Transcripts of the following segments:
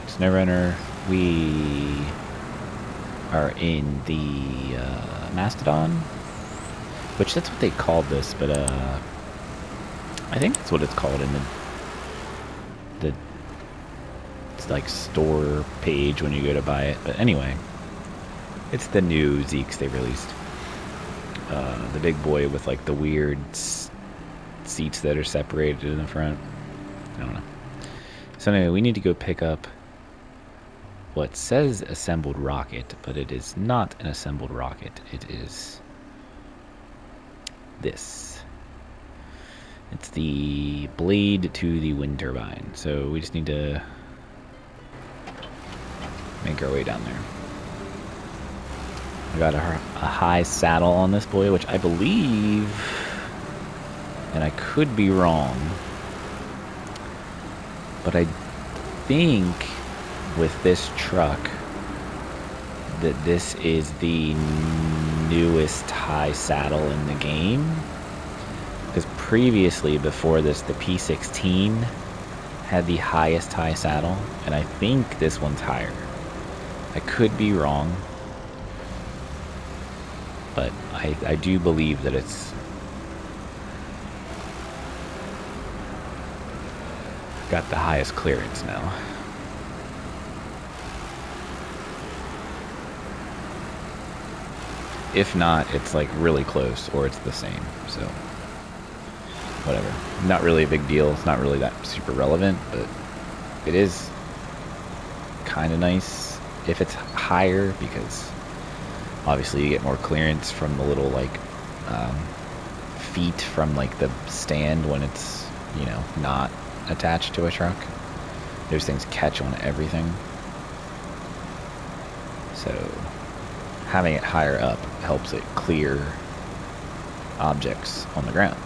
back to SnowRunner. We are in the Mastodon, which that's what they called this, but I think that's what it's called in the like store page when you go to buy it. But anyway, it's the new Zeeks they released. The big boy with like the weird seats that are separated in the front. I don't know. So anyway, we need to go pick up what says assembled rocket, but it is not an assembled rocket. It is this. It's the blade to the wind turbine. So we just need to make our way down there. I got a high saddle on this boy, which I believe, and I could be wrong, but I think with this truck that this is the newest high saddle in the game, because previously before this the P16 had the highest high saddle, and I think this one's higher. I could be wrong, but I do believe that it's got the highest clearance now. If not, it's like really close, or it's the same, so whatever. Not really a big deal. It's not really that super relevant, but it is kind of nice if it's higher, because obviously you get more clearance from the little like feet from like the stand when it's, you know, not attached to a truck. Those things catch on everything, so having it higher up helps it clear objects on the ground.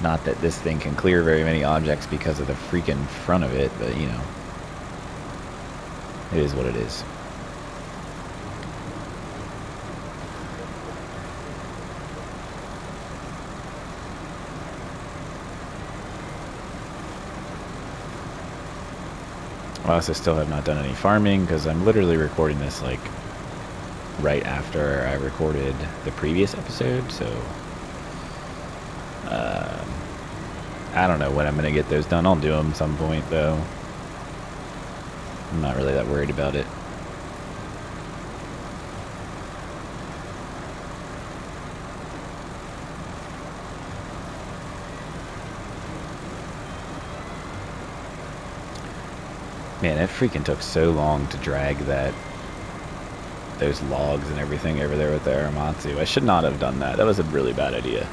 Not that this thing can clear very many objects because of the freaking front of it, but you know, it is what it is. I also still have not done any farming because I'm literally recording this like right after I recorded the previous episode, so I don't know when I'm gonna get those done. I'll do them some point though. I'm not really that worried about it. Man, it freaking took so long to drag those logs and everything over there with the Aramatsu. I should not have done that. That was a really bad idea.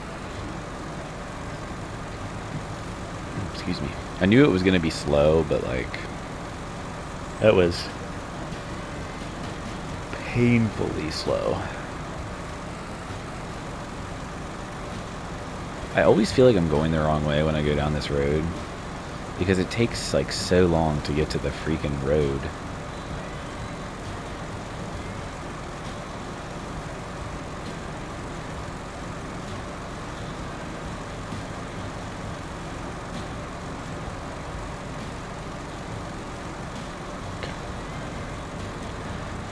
Excuse me. I knew it was going to be slow, but like, that was painfully slow. I always feel like I'm going the wrong way when I go down this road, because it takes like so long to get to the freaking road.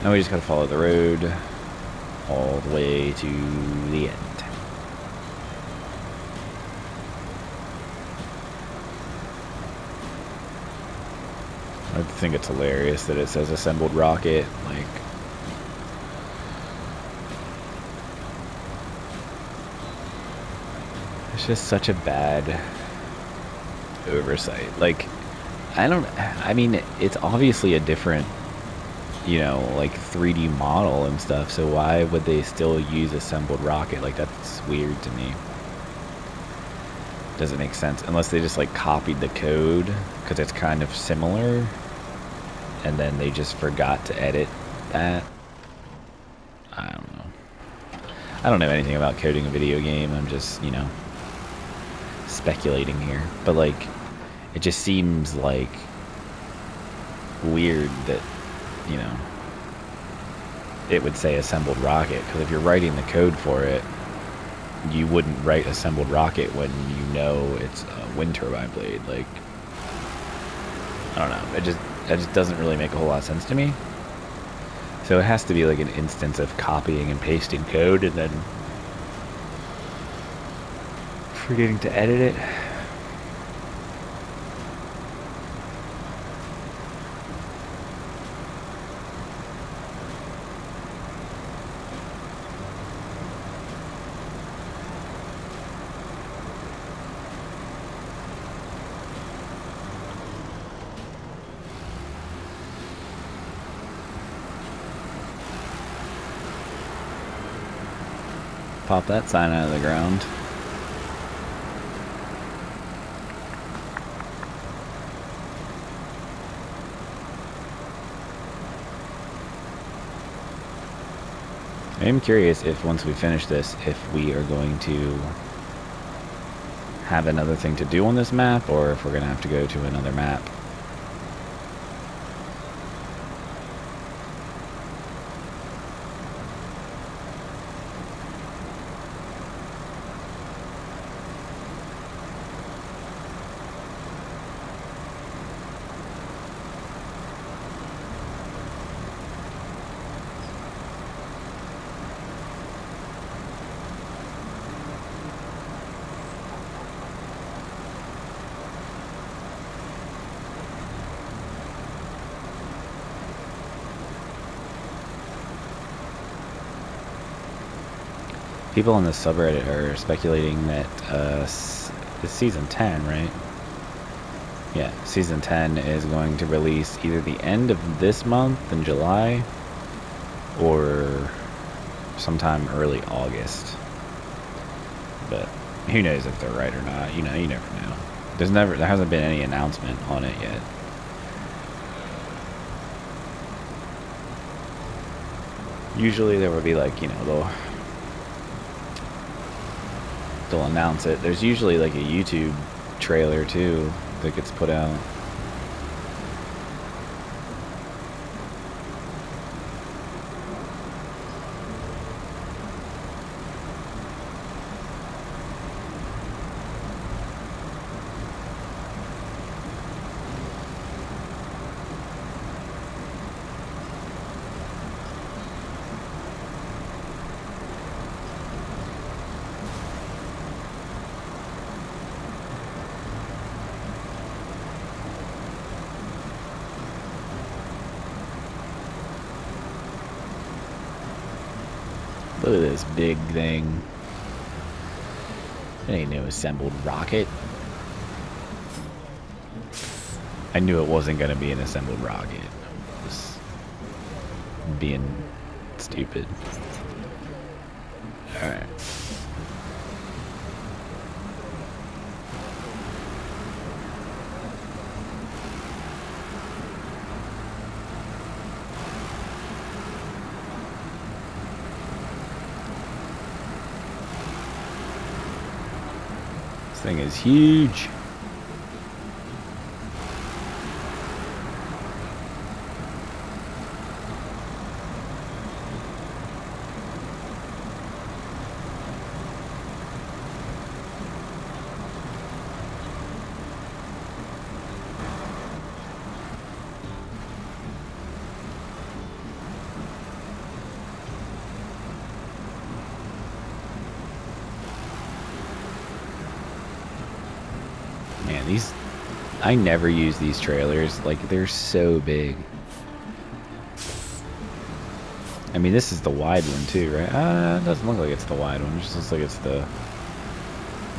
Now we just gotta follow the road all the way to the end. I think it's hilarious that it says assembled rocket. Like, it's just such a bad oversight. Like, I mean, it's obviously a different, you know, like 3D model and stuff, so why would they still use assembled rocket? Like, that's weird to me. Doesn't make sense unless they just like copied the code because it's kind of similar, and then they just forgot to edit that. I don't know. I don't know anything about coding a video game. I'm just, you know, speculating here. But like, it just seems like weird that, you know, it would say assembled rocket, because if you're writing the code for it, you wouldn't write assembled rocket when you know it's a wind turbine blade. Like, I don't know. that just doesn't really make a whole lot of sense to me. So it has to be like an instance of copying and pasting code and then forgetting to edit it. Pop that sign out of the ground. I'm curious if once we finish this, if we are going to have another thing to do on this map, or if we're going to have to go to another map. People on the subreddit are speculating that it's season 10, right? Yeah, season 10 is going to release either the end of this month in July or sometime early August. But who knows if they're right or not? You know, you never know. There hasn't been any announcement on it yet. Usually there would be like, you know, they'll announce it. There's usually like a YouTube trailer too that gets put out. Look at this big thing. It ain't no assembled rocket. I knew it wasn't gonna be an assembled rocket. Just being stupid. Alright. This thing is huge. Man, I never use these trailers. Like, they're so big. I mean, this is the wide one too, right? It doesn't look like it's the wide one. It just looks like it's the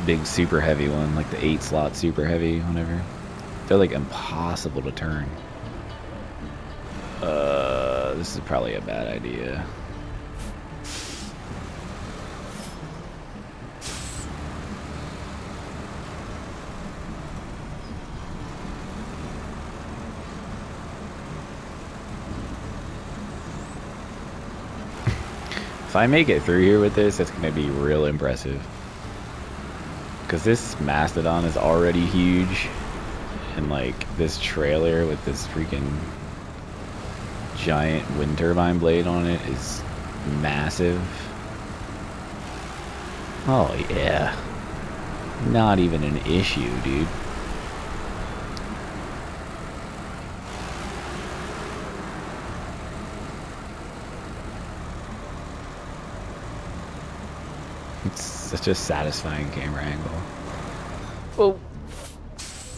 big super heavy one, like the 8-slot super heavy, whatever. They're like impossible to turn. This is probably a bad idea. If I make it through here with this, it's gonna be real impressive. Because this mastodon is already huge, and like this trailer with this freaking giant wind turbine blade on it is massive. Oh yeah, not even an issue, dude. such a satisfying camera angle. Oh,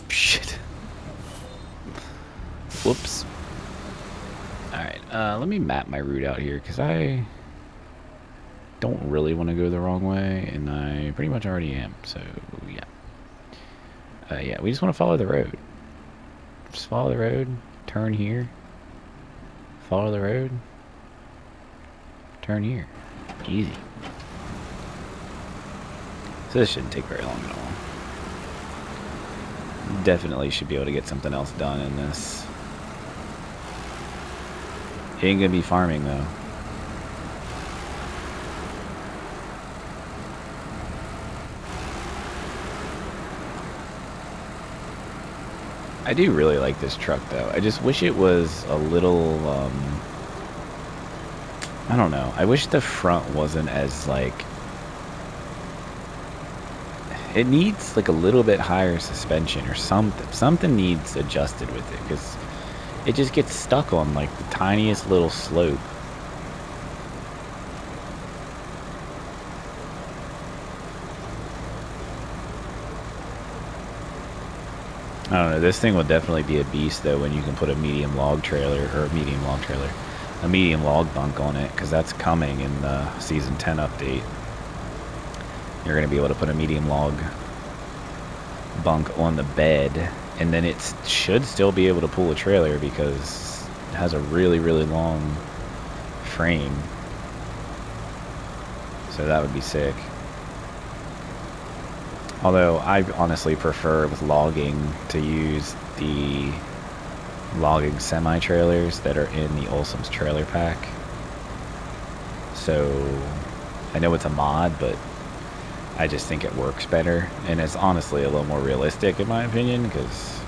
shit. Whoops. Alright, let me map my route out here, because I don't really want to go the wrong way, and I pretty much already am, so yeah. Yeah, we just want to follow the road. Just follow the road, turn here, follow the road, turn here. Easy. So this shouldn't take very long at all. Definitely should be able to get something else done in this. It ain't gonna be farming though. I do really like this truck though. I just wish it was a little, I don't know. I wish the front wasn't as like, it needs like a little bit higher suspension or something. Something needs adjusted with it because it just gets stuck on like the tiniest little slope. I don't know, this thing will definitely be a beast though when you can put a medium log trailer, or a medium log bunk on it, because that's coming in the Season 10 update. You're going to be able to put a medium log bunk on the bed, and then it should still be able to pull a trailer because it has a really, really long frame. So that would be sick. Although I honestly prefer with logging to use the logging semi-trailers that are in the Olsum's trailer pack. So I know it's a mod, but I just think it works better, and it's honestly a little more realistic in my opinion, because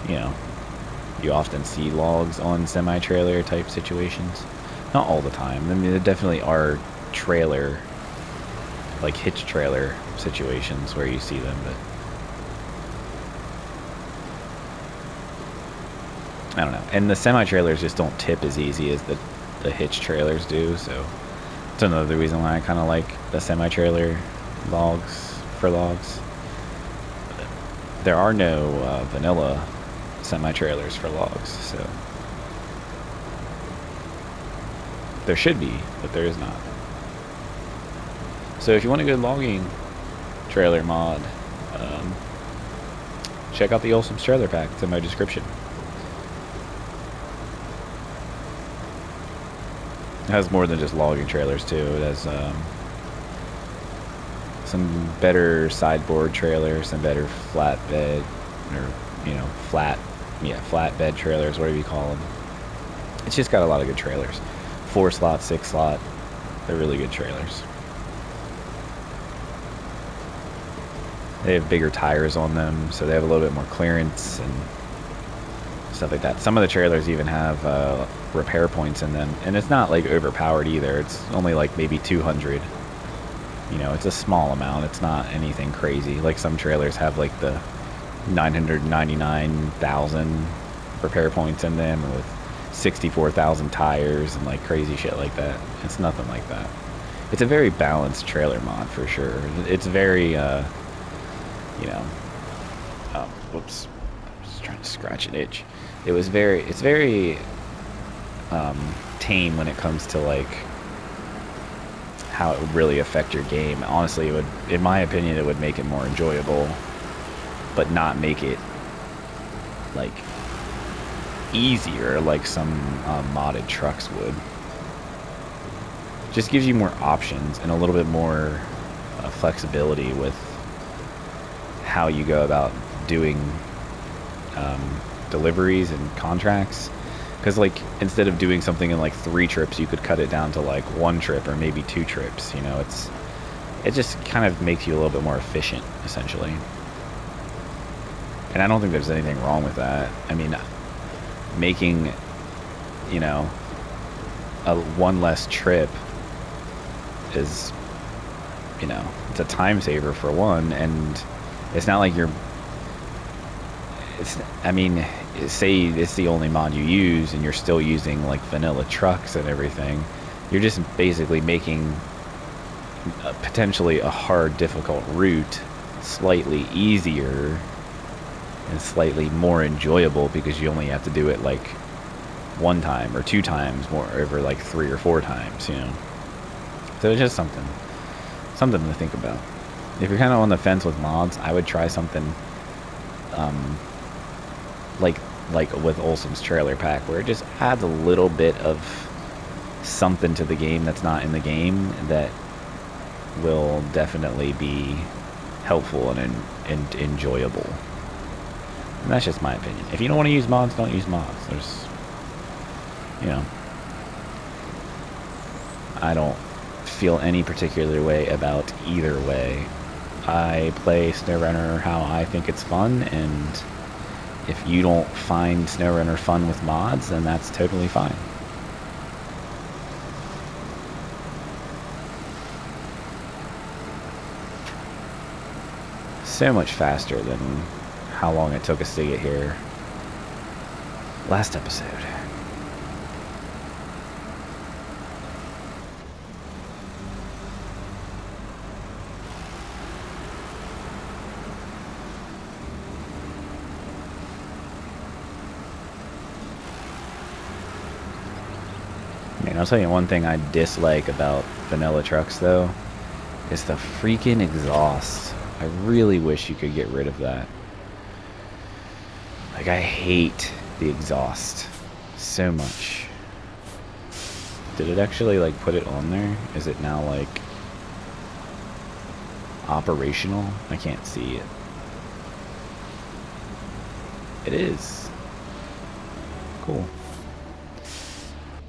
you know, you often see logs on semi-trailer type situations. Not all the time. I mean, there definitely are trailer, like hitch trailer situations where you see them, but I don't know. And the semi-trailers just don't tip as easy as the hitch trailers do, so that's another reason why I kind of like the semi-trailer logs for logs. But there are no vanilla semi-trailers for logs, so there should be, but there is not. So if you want a good logging trailer mod, check out the Olsum's trailer pack. It's in my description. It has more than just logging trailers too. It has some better sideboard trailers, some better flatbed, or you know, flatbed trailers, whatever you call them. It's just got a lot of good trailers. 4 slot, 6 slot. They're really good trailers. They have bigger tires on them, so they have a little bit more clearance and stuff like that. Some of the trailers even have repair points in them, and it's not like overpowered either. It's only like maybe 200. You know, it's a small amount. It's not anything crazy. Like some trailers have like the 999,000 repair points in them, with 64,000 tires and like crazy shit like that. It's nothing like that. It's a very balanced trailer mod for sure. It's very you know, whoops, I was just trying to scratch an itch. It's very tame when it comes to like how it would really affect your game. Honestly, it would, in my opinion, it would make it more enjoyable, but not make it like easier like some modded trucks would. Just gives you more options and a little bit more flexibility with how you go about doing deliveries and contracts, because like instead of doing something in like 3 trips, you could cut it down to like 1 trip or maybe 2 trips. You know, it just kind of makes you a little bit more efficient essentially, and I don't think there's anything wrong with that. I mean, making, you know, a 1 less trip is, you know, it's a time saver for one, and it's not like I mean, say it's the only mod you use and you're still using like vanilla trucks and everything, you're just basically making, potentially a hard, difficult route slightly easier and slightly more enjoyable because you only have to do it like one time or two times more over like 3 or 4 times, you know. So it's just something to think about. If you're kind of on the fence with mods, I would try something like with Olson's trailer pack, where it just adds a little bit of something to the game that's not in the game that will definitely be helpful and enjoyable. And that's just my opinion. If you don't want to use mods, don't use mods. There's, you know, I don't feel any particular way about either way. I play SnowRunner how I think it's fun, and if you don't find SnowRunner fun with mods, then that's totally fine. So much faster than how long it took us to get here last episode. Man, I'll tell you one thing I dislike about vanilla trucks, though, is the freaking exhaust. I really wish you could get rid of that. Like, I hate the exhaust so much. Did it actually, like, put it on there? Is it now, like, operational? I can't see it. It is. Cool.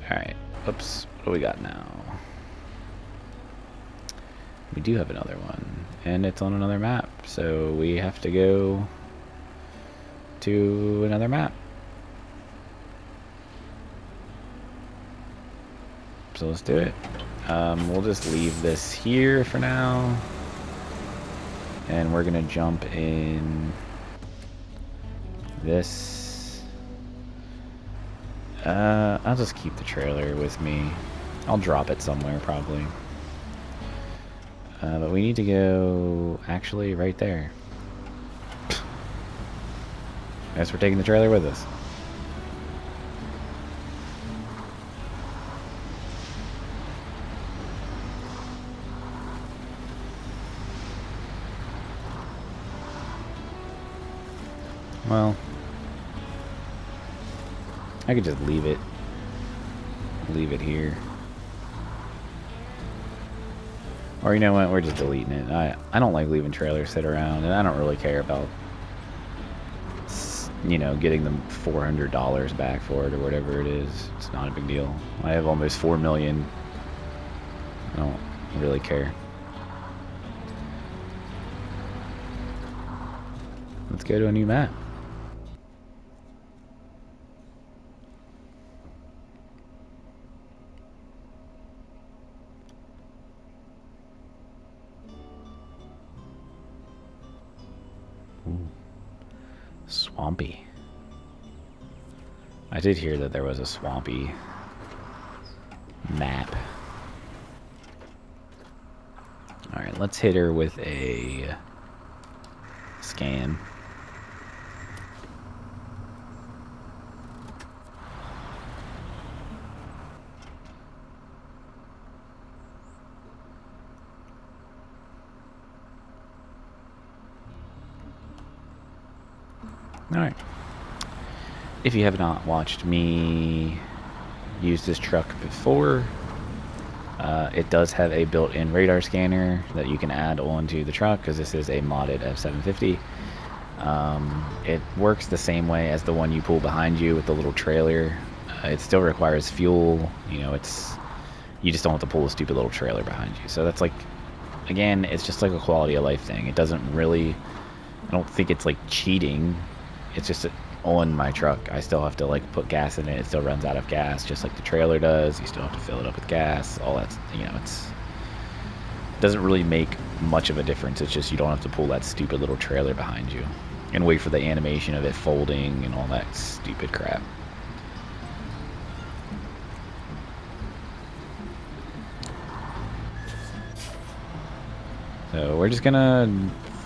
Alright. Oops. What do we got now? We do have another one. And it's on another map. So we have to go to another map. So let's do it. We'll just leave this here for now. And we're gonna jump in this. I'll just keep the trailer with me. I'll drop it somewhere probably. But we need to go actually right there. Guess we're taking the trailer with us. Well, I could just leave it here. Or you know what, we're just deleting it. I don't like leaving trailers sit around, and I don't really care about, you know, getting them $400 back for it or whatever it is. It's not a big deal. I have almost 4 million. I don't really care. Let's go to a new map. Ooh. Swampy. I did hear that there was a swampy map. Alright, let's hit her with a scan. Alright. If you have not watched me use this truck before, it does have a built-in radar scanner that you can add onto the truck because this is a modded F750. It works the same way as the one you pull behind you with the little trailer. It still requires fuel. You know, you just don't have to pull a stupid little trailer behind you. So that's like, again, it's just like a quality of life thing. It doesn't really, I don't think it's like cheating. It's just on my truck. I still have to like put gas in it. It still runs out of gas just like the trailer does. You still have to fill it up with gas. All that's, you know, it doesn't really make much of a difference. It's just you don't have to pull that stupid little trailer behind you and wait for the animation of it folding and all that stupid crap. So we're just gonna,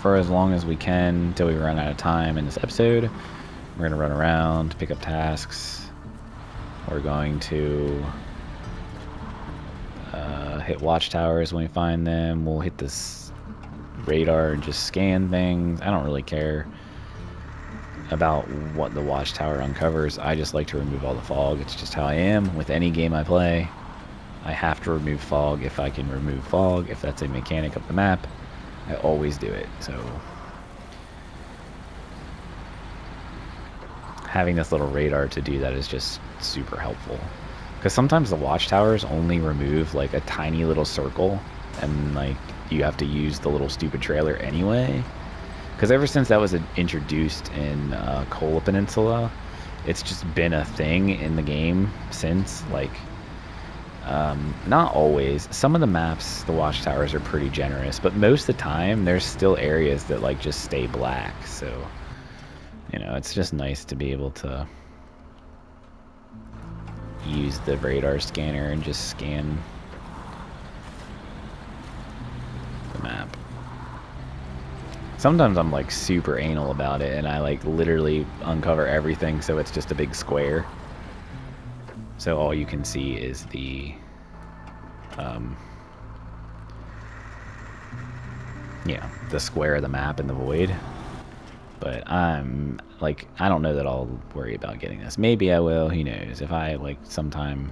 for as long as we can, until we run out of time in this episode, we're gonna run around, pick up tasks. We're going to hit watchtowers when we find them. We'll hit this radar and just scan things. I don't really care about what the watchtower uncovers. I just like to remove all the fog. It's just how I am with any game I play. I have to remove fog if I can remove fog. If that's a mechanic of the map, I always do it. So having this little radar to do that is just super helpful. Because sometimes the watchtowers only remove like a tiny little circle, and like you have to use the little stupid trailer anyway. Because ever since that was introduced in Kola Peninsula, it's just been a thing in the game since. Like, not always. Some of the maps, the watchtowers are pretty generous, but most of the time, there's still areas that like just stay black. So, you know, it's just nice to be able to use the radar scanner and just scan the map. Sometimes I'm like super anal about it and I like literally uncover everything so it's just a big square. So all you can see is the yeah, the square of the map in the void. But I'm like, I don't know that I'll worry about getting this. Maybe I will, who knows. If I like sometime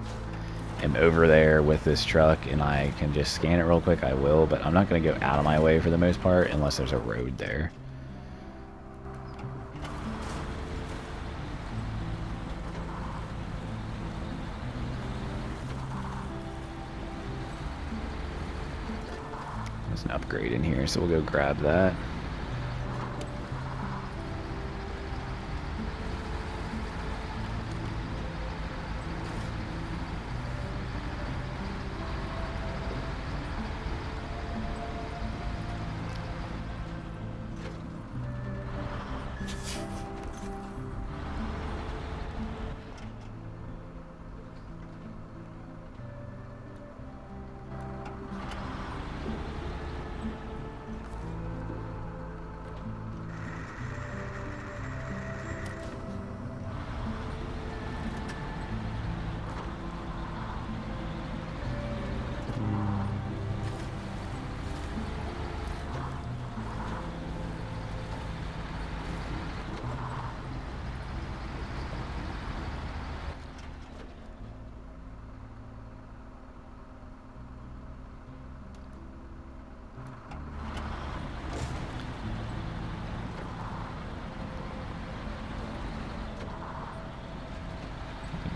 am over there with this truck and I can just scan it real quick, I will, but I'm not going to go out of my way for the most part unless there's a road there. There's an upgrade in here, so we'll go grab that.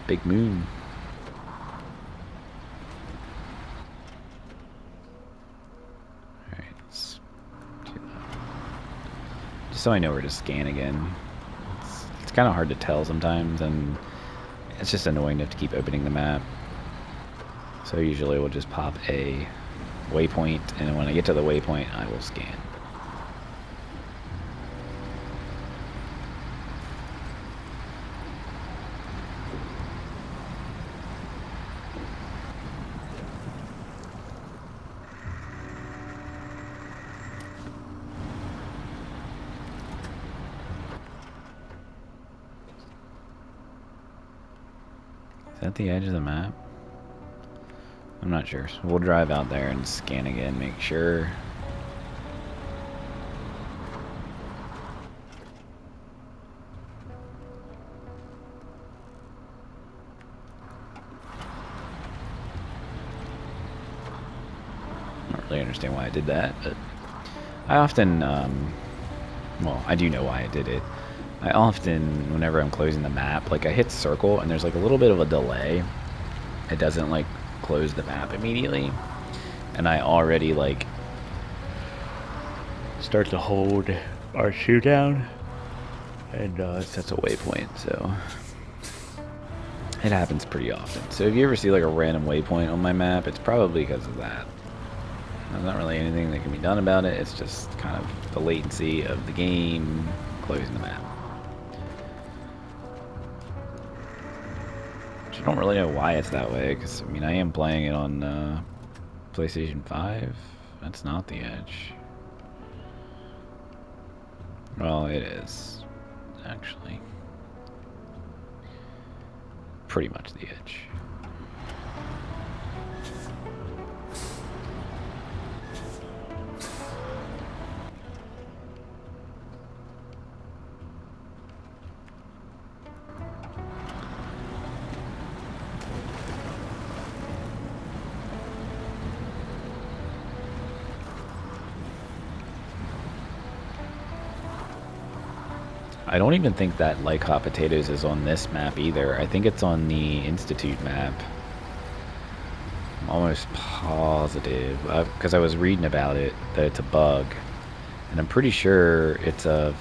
Big moon. Alright, let's do that. Just so I know where to scan again. It's kind of hard to tell sometimes, and it's just annoying to have to keep opening the map. So usually we'll just pop a waypoint, and when I get to the waypoint, I will scan. Is that the edge of the map? I'm not sure. So we'll drive out there and scan again, make sure. I don't really understand why I did that, but I often, well, I do know why I did it. I often, whenever I'm closing the map, like I hit circle and there's like a little bit of a delay. It doesn't like close the map immediately. And I already like start to hold our shoe down. And it sets a waypoint, so it happens pretty often. So if you ever see like a random waypoint on my map, it's probably because of that. There's not really anything that can be done about it. It's just kind of the latency of the game closing the map. I don't really know why it's that way, because I mean I am playing it on PlayStation 5. That's not the edge. Well, it is, actually. Pretty much the edge. I don't even think that Like Hot Potatoes is on this map either. I think it's on the Institute map. I'm almost positive, because I was reading about it, that it's a bug. And I'm pretty sure it's a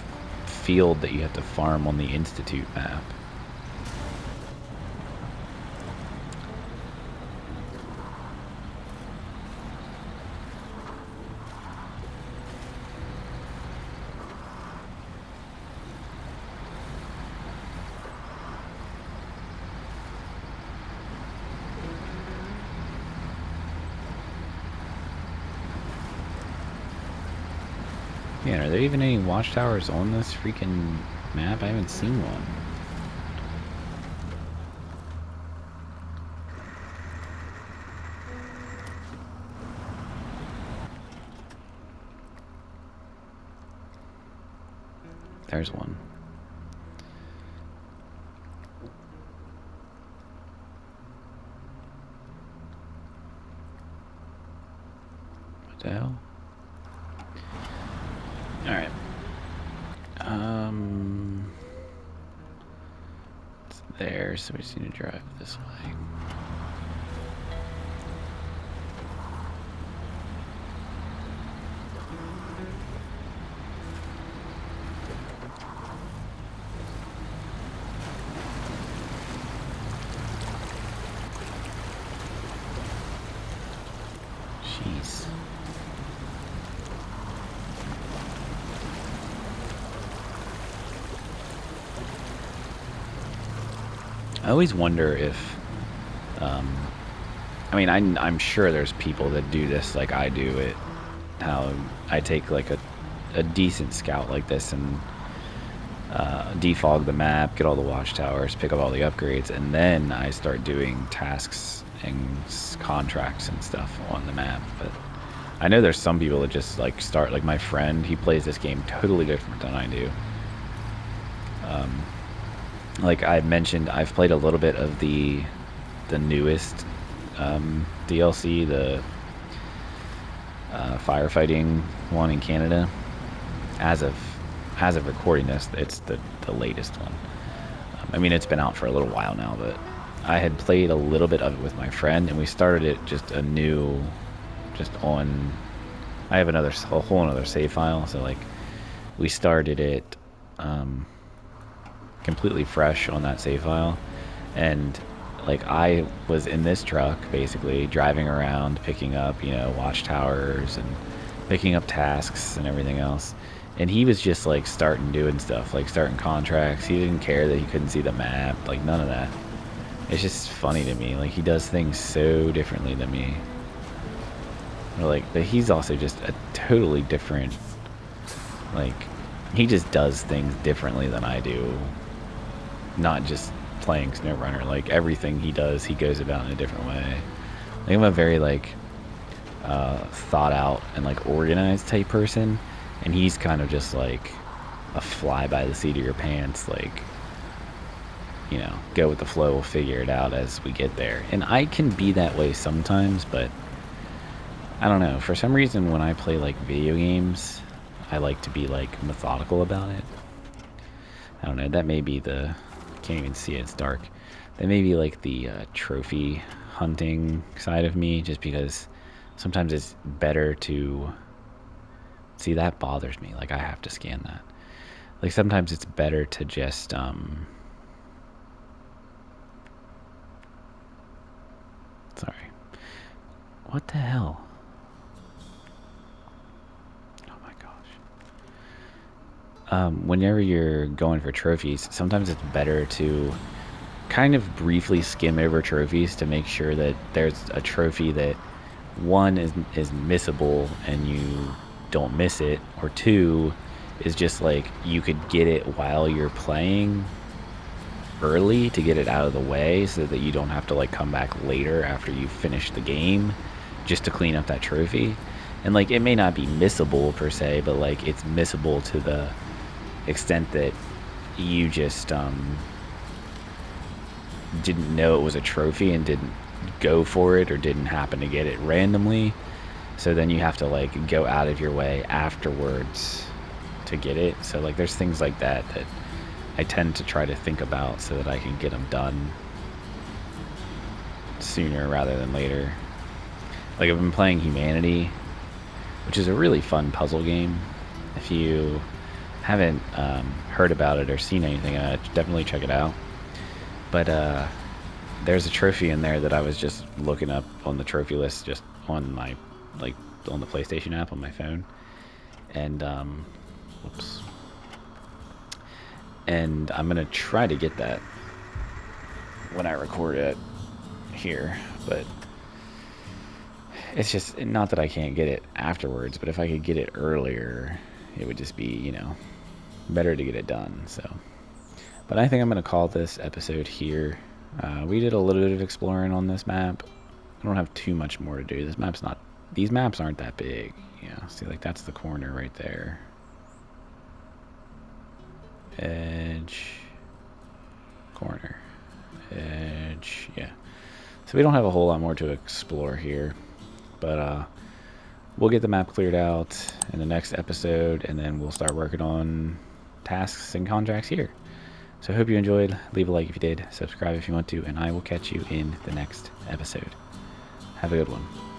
field that you have to farm on the Institute map. Man, are there even any watchtowers on this freaking map? I haven't seen one. There's one. What the hell? Alright. It's there, so we just need to drive this way. Jeez. I always wonder if, I mean, I'm sure there's people that do this like I do it, how I take like a decent scout like this and defog the map, get all the watchtowers, pick up all the upgrades, and then I start doing tasks and contracts and stuff on the map. But I know there's some people that just like start, like my friend, he plays this game totally different than I do. Like I mentioned, I've played a little bit of the newest DLC, the firefighting one in Canada. As of recording this, it's the latest one. I mean, it's been out for a little while now, but I had played a little bit of it with my friend, and we started it just anew, just on. I have a whole another save file, so like we started it completely fresh on that save file, and like I was in this truck basically driving around picking up, you know, watchtowers and picking up tasks and everything else, and he was just like doing stuff, like starting contracts. He didn't care that he couldn't see the map, like none of that. It's just funny to me, like he does things so differently than me. Or like, but he's also just a totally different, like he just does things differently than I do. Not just playing SnowRunner, like everything he does, he goes about in a different way. Like I'm a very like thought out and like organized type person, and he's kind of just like a fly by the seat of your pants, like, you know, go with the flow, we'll figure it out as we get there. And I can be that way sometimes, but I don't know, for some reason when I play like video games, I like to be like methodical about it. I don't know, that may be the, can't even see it, it's dark. That may be like the trophy hunting side of me, just because sometimes it's better to see, that bothers me, like I have to scan that. Like sometimes it's better to just sorry, what the hell? Oh my gosh. Whenever you're going for trophies, sometimes it's better to kind of briefly skim over trophies to make sure that there's a trophy that one is missable and you don't miss it, or two, is just like you could get it while you're playing early to get it out of the way so that you don't have to like come back later after you finish the game just to clean up that trophy. And like it may not be missable per se, but like it's missable to the extent that you just didn't know it was a trophy and didn't go for it or didn't happen to get it randomly. So then you have to like go out of your way afterwards to get it. So like there's things like that that I tend to try to think about so that I can get them done sooner rather than later. Like I've been playing Humanity, which is a really fun puzzle game. If you haven't heard about it or seen anything, definitely check it out. But there's a trophy in there that I was just looking up on the trophy list just on my, like, on the PlayStation app on my phone. And, whoops. And I'm going to try to get that when I record it here. But it's just, not that I can't get it afterwards, but if I could get it earlier, it would just be, you know, better to get it done, so. But I think I'm going to call this episode here. We did a little bit of exploring on this map. I don't have too much more to do. This map's not, these maps aren't that big. Yeah, see, like that's the corner right there. Edge, corner, edge, yeah. So we don't have a whole lot more to explore here. But we'll get the map cleared out in the next episode, and then we'll start working on tasks and contracts here. So I hope you enjoyed. Leave a like if you did. Subscribe if you want to, and I will catch you in the next episode. Have a good one.